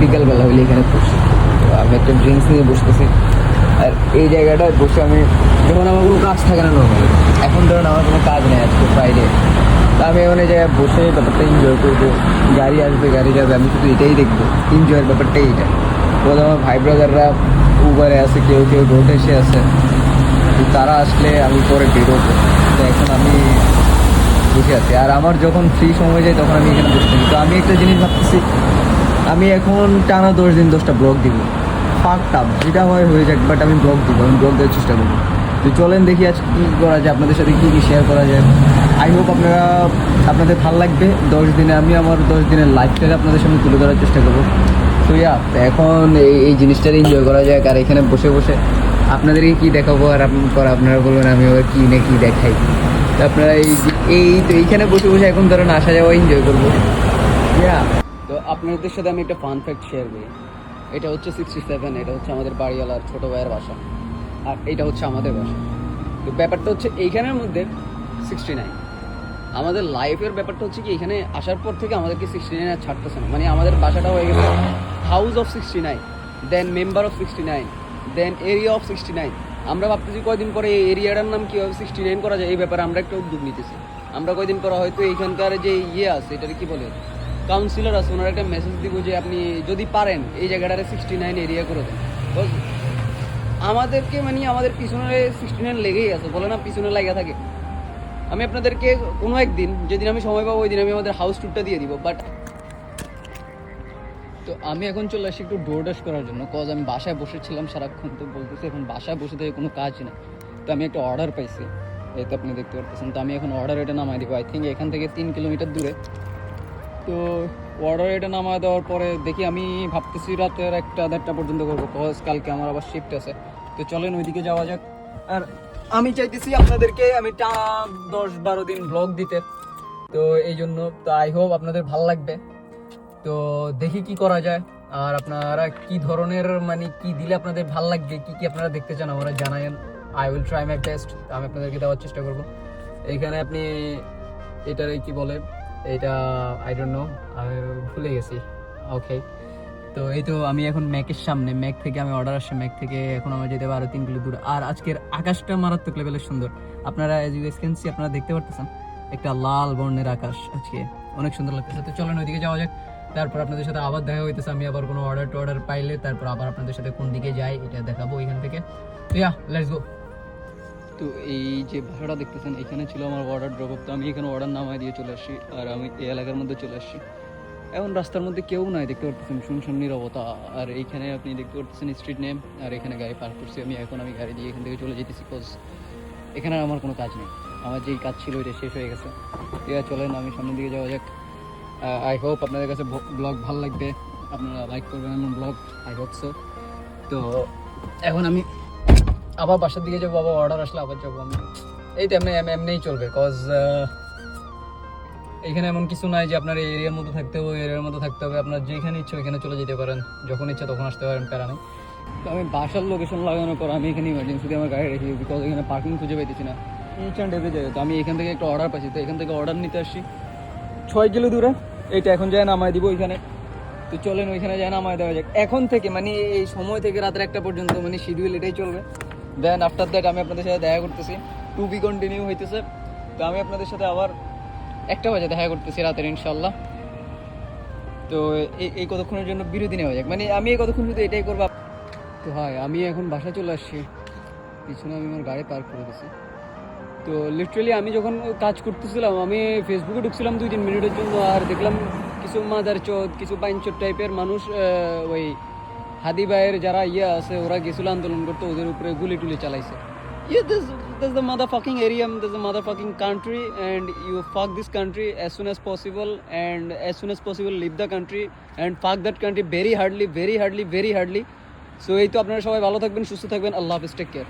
বিকালবেলা হইলে এখানে বসি। তো আমি একটা ড্রিঙ্কস নিয়ে বসতেছি, আর এই জায়গাটায় বসে আমি যখন আমার কোনো কাজ থাকে না নর্মালি, এখন ধরুন আমার কোনো কাজ নেই, আজকে ফ্রাইডে, তা আমি এখন এই জায়গায় বসে ব্যাপারটা এনজয় করবো। গাড়ি আসবে, গাড়ি যাবে, আমি শুধু এটাই দেখবো, এনজয়ের ব্যাপারটাই এটা। তো আমার ভাই ব্রাদাররা উবারে আছে, কেউ কেউ রোড এসে আছে, তো তারা আসলে আমি পরে বেরোবো। তো এখন আমি বসে আছি, আর আমার যখন ফ্রি সময় যায় তখন আমি এখানে বসে থাকি। তো আমি একটা জিনিস ভাবতেছি, আমি এখন টানা 10 দিন 10টা ব্লগ দিব, ফাঁকটা যেটা হয় হয়ে যাক, বাট আমি ব্লগ দিব, আমি ব্লগ দেওয়ার চেষ্টা করবো। তো চলেন দেখি আজ কী করা যায়, আপনাদের সাথে কী কী শেয়ার করা যায়। আই হোপ আপনাদের ভালো লাগবে। 10 দিনে আমি আমার 10 দিনের লাইফটাকে আপনাদের সামনে তুলে ধরার চেষ্টা করবো। তো তো এখন এই জিনিসটার এনজয় করা যায়, আর এখানে বসে বসে আপনাদেরকে কী দেখাবো, আর আপনারা বলবেন আমি আবার কী না কী দেখাই। তো আপনারা তো এইখানে বসে বসে এখন ধরেন আসা যাওয়া এনজয় করবো। তো আপনাদের সাথে আমি একটা ফান ফ্যাক্ট শেয়ার করি। এটা হচ্ছে 67, এটা হচ্ছে আমাদের বাড়িওয়ালার ছোটো ভাইয়ের বাসা, আর এটা হচ্ছে আমাদের বাসা। তো ব্যাপারটা হচ্ছে এইখানের মধ্যে 69 আমাদের লাইফের ব্যাপারটা হচ্ছে কি, এখানে আসার পর থেকে আমাদেরকে 69 আর ছাড়তেছে না। মানে আমাদের বাসাটা হয়ে গেছে house of 69, then member of 69, then area of 69। আমরা ভাবতেছি কয়দিন পরে এই এরিয়াটার নাম কীভাবে 69 করা যায়, এই ব্যাপারে আমরা একটা উদ্যোগ নিতেছি। আমরা কয়দিন পরে হয়তো এইখানকার যে আছে, এটাকে কী বলে, কাউন্সিলর আছে, ওনারা একটা মেসেজ দিব যে আপনি যদি পারেন এই জায়গাটারে 69 এরিয়া করে দেন। আমাদেরকে মানে আমাদের পিছনে 69 লেগেই আছে, বলে না পিছনে লাগা থাকে। আমি আপনাদেরকে কোনো একদিন যেদিন আমি সময় পাবো ওই দিন আমি আমাদের হাউস ট্যুরটা দিয়ে দিব। বাট তো আমি এখন চলে আসি একটু ডোরডাশ করার জন্য, কজ আমি বাসায় বসেছিলাম সারাক্ষণ, তো বলতেছি এখন বাসায় বসে থেকে কোনো কাজ নেই। তো আমি একটা অর্ডার পাইছি, এই তো আপনি দেখতে পারতেছেন। তো আমি এখন অর্ডার এটা নামাই দিব, আই থিঙ্ক এখান থেকে 3 কিলোমিটার দূরে। তো অর্ডার এটা নামায় দেওয়ার পরে দেখি, আমি ভাবতেছি রাতের 1-1:30 পর্যন্ত করবো, কজ কালকে আমার আবার শিফট আছে। তো চলেন ওইদিকে যাওয়া যাক। আর আমি চাইতেছি আপনাদেরকে আমি 10-12 দিন ব্লগ দিতে, তো এই জন্য। তো আই হোপ আপনাদের ভালো লাগবে। তো দেখি কি করা যায়, আর আপনারা কি ধরনের মানে কি দিলে আপনাদের ভালো লাগবে, কি কি আপনারা দেখতে চান আমরা জানায়েন। I will try my best, আমি আপনাদেরকে দেওয়ার চেষ্টা করব। এইখানে আপনি এটার কি বলে, এটা আই ডোন্ট নো, আমি ভুলে গেছি। ওকে, তো এই তো আমি এখন ম্যাকের সামনে, ম্যাক থেকে আমি অর্ডার আসছে, ম্যাক থেকে এখন আমার যেতে হবে আরো 3 কিলো দূর। আর আজকের আকাশটা মারাত্মক লেভেলের সুন্দর, আপনারা as you guys can see, আপনারা দেখতে পারতেছেন একটা লাল বর্ণের আকাশ, আজকে অনেক সুন্দর লাগতেছে। তো চলেন ওইদিকে যাওয়া যাক, তারপর আপনাদের সাথে আবার দেখা হইতেছে। আমি আবার কোনো অর্ডার পাইলে তারপর আবার আপনাদের সাথে কোন দিকে যাই এটা দেখাবো এখান থেকে। তো লেটস গো। তো এই যে ভাষাটা দেখতেছেন, এখানে ছিল আমার অর্ডার ড্রপ আপ। তো আমি এখানে অর্ডার নামায় দিয়ে চলে আসছি, আর আমি এই এলাকার মধ্যে চলে আসছি। এখন রাস্তার মধ্যে কেউ নাই, দেখতে পারতেছেন শুনশান নীরবতা। আর এইখানে আপনি দেখতে পারতেছেন স্ট্রিট নেম, আর এখানে গাড়ি পার্ক করছি আমি। এখন আমি গাড়ি দিয়ে এখান থেকে চলে যেতেছি, বিকজ এখানে আমার কোনো কাজ নেই, আমার যেই কাজ ছিল ওইটা শেষ হয়ে গেছে। ঠিক আছে, চলেন আমি সামনের দিকে যাওয়া যাক। আই হোপ আপনাদের কাছে ব্লগ ভালো লাগবে, আপনারা লাইক করবেন এমন ব্লগ, আই হোপ সো। তো এখন আমি আবার বাসার দিকে যাবো, আবার অর্ডার আসলে আবার যাবো আমি। এই তো এমনিই চলবে, কজ এখানে এমন কিছু নাই যে আপনার এই এরিয়ার মধ্যে থাকতে হবে, এরিয়ার মধ্যে থাকতে হবে। আপনার যেখানে ইচ্ছা ওইখানে চলে যেতে পারেন, যখন ইচ্ছা তখন আসতে পারেন, প্যারা নেই। তো আমি বাসার লোকেশন লাগানোর পর আমি এখানে ইমার্জেন্সিতে আমার গাড়ি রেখে, বিকজ এখানে পার্কিং খুঁজে পাইতেছি না ইচ অ্যান্ড এভরি জায়গায়। তো আমি এখান থেকে একটা অর্ডার পাইছি, তো এখান থেকে অর্ডার নিতে আসছি 6 কিলো দূরে। এইটা এখন যায় নামায় দিব ওইখানে। তো চলেন ওইখানে যায় নামায় দেওয়া যাক। এখন থেকে মানে এই সময় থেকে রাতের 1টা পর্যন্ত মানে শিডিউল এটাই চলবে। দেন আফটার দ্যাট আমি আপনাদের সাথে দেখা করতেছি, টু বি কন্টিনিউ হইতেছে। তো আমি আপনাদের সাথে আবার 1টা বাজে দেখা করতেছি রাতের, ইনশাল্লাহ। তো এই কতক্ষণের জন্য বিরতি নেওয়া যাক, মানে আমি এই কতক্ষণ শুধু এটাই করবো। তো হয় আমি এখন বাসায় চলে আসছি, পিছনে আমি আমার গাড়ি পার্ক করে দিয়েছি। তো লিটারালি আমি যখন কাজ করতেছিলাম, আমি ফেসবুকে ঢুকছিলাম 2-3 মিনিটের জন্য, আর দেখলাম কিছু মাদার চোদ, কিছু বাইনচোদ টাইপের মানুষ, ওই হাদি ভাইয়ের যারা আছে ওরা গেছিল আন্দোলন করতে, ওদের উপরে গুলি টুলি চালাইছে। This is the motherfucking area, this is the motherfucking country, and you fuck this country as soon as possible, and as soon as possible leave the country and fuck that country very hardly. So এই তো, আপনারা সবাই ভালো থাকবেন, সুস্থ থাকবেন, আল্লাহ হাফেজ, take care.